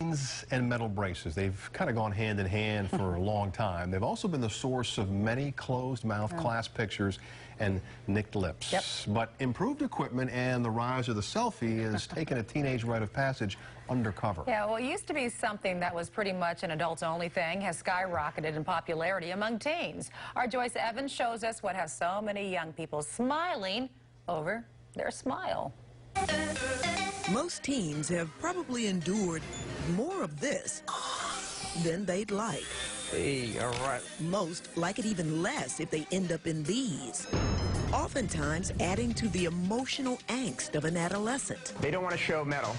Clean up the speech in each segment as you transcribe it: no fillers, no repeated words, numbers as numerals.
teens and metal braces. They've kind of gone hand in hand for a long time. They've also been the source of many closed-mouth class pictures and nicked lips. Yep. But improved equipment and the rise of the selfie has taken a teenage rite of passage undercover. Yeah, well, it used to be something that was pretty much an adults-only thing, has skyrocketed in popularity among teens. Our Joyce Evans shows us what has so many young people smiling over their smile. Most teens have probably endured more of this than they'd like. Hey, all right. Most like it even less if they end up in these, oftentimes adding to the emotional angst of an adolescent. They don't want to show metal.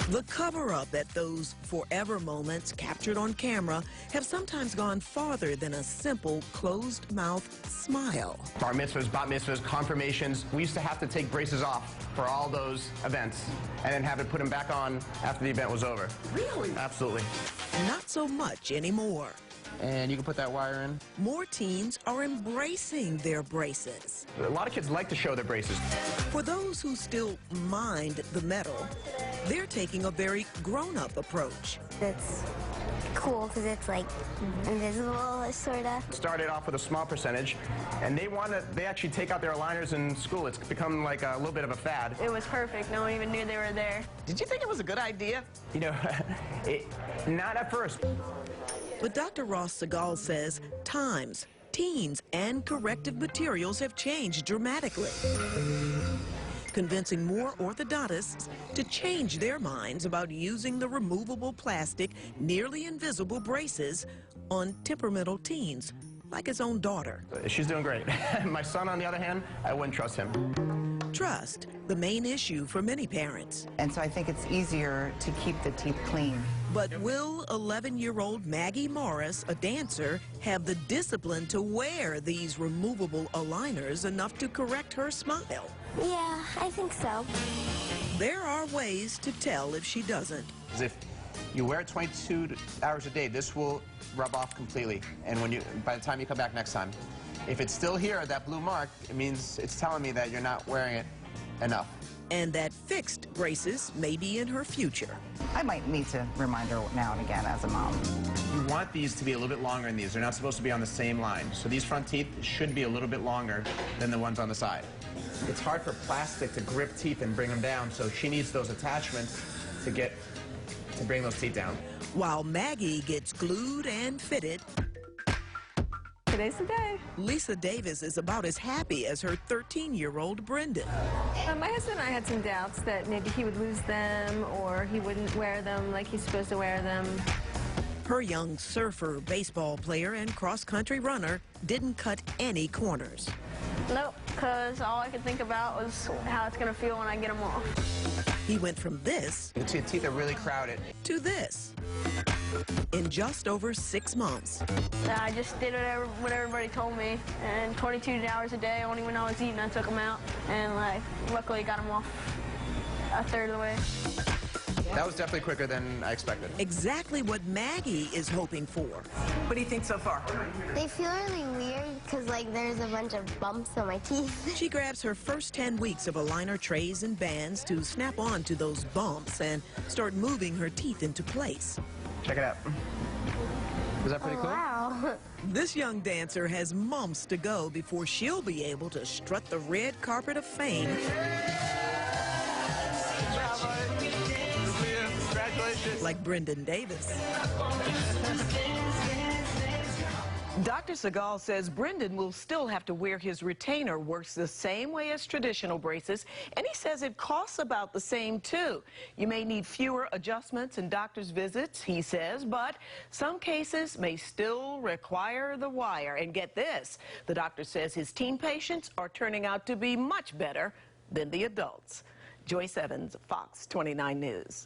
The cover-up at those forever moments captured on camera have sometimes gone farther than a simple closed-mouth smile. Bar mitzvahs, bat mitzvahs, confirmations, we used to have to take braces off for all those events and then have it put them back on after the event was over. Really? Absolutely. Not so much anymore. And you can put that wire in. More teens are embracing their braces. A lot of kids like to show their braces. For those who still mind the metal, they're taking a very grown-up approach. It's cool because it's like invisible, sort of. Started off with a small percentage, and they actually take out their aligners in school. It's become like a little bit of a fad. It was perfect. No one even knew they were there. Did you think it was a good idea? You know, not at first. But Dr. Ross Segal says times, teens, and corrective materials have changed dramatically, convincing more orthodontists to change their minds about using the removable plastic, nearly invisible braces on temperamental teens, like his own daughter. She's doing great. My son, on the other hand, I wouldn't trust him. Trust, the main issue for many parents. And so I think it's easier to keep the teeth clean. But will 11-year-old Maggie Morris, a dancer, have the discipline to wear these removable aligners enough to correct her smile? Yeah, I think so. There are ways to tell if she doesn't. If you wear it 22 hours a day, this will rub off completely. And by the time you come back next time, if it's still here, that blue mark, it means it's telling me that you're not wearing it enough. And that fixed braces may be in her future. I might need to remind her now and again as a mom. You want these to be a little bit longer than these. They're not supposed to be on the same line. So these front teeth should be a little bit longer than the ones on the side. It's hard for plastic to grip teeth and bring them down, so she needs those attachments to bring those teeth down. While Maggie gets glued and fitted, Today's the day. Lisa Davis is about as happy as her 13-year-old Brendan. My husband and I had some doubts that maybe he would lose them or he wouldn't wear them like he's supposed to wear them. Her young surfer, baseball player, and cross-country runner didn't cut any corners. Nope, because all I could think about was how it's going to feel when I get them off. He went from this The teeth are really crowded. to this in just over 6 months. I just did what everybody told me, and 22 hours a day, only when I was eating, I took them out, and luckily got them off a third of the way. That was definitely quicker than I expected. Exactly what Maggie is hoping for. What do you think so far? They feel really weird because there's a bunch of bumps on my teeth. She grabs her first 10 weeks of aligner trays and bands to snap on to those bumps and start moving her teeth into place. Check it out. Was that pretty cool? Wow. This young dancer has months to go before she'll be able to strut the red carpet of fame Congratulations. like Brendan Davis. Dr. Segal says Brendan will still have to wear his retainer, works the same way as traditional braces, and he says it costs about the same too. You may need fewer adjustments and doctor's visits, he says, but some cases may still require the wire. And get this, the doctor says his teen patients are turning out to be much better than the adults. Joyce Evans, Fox 29 News.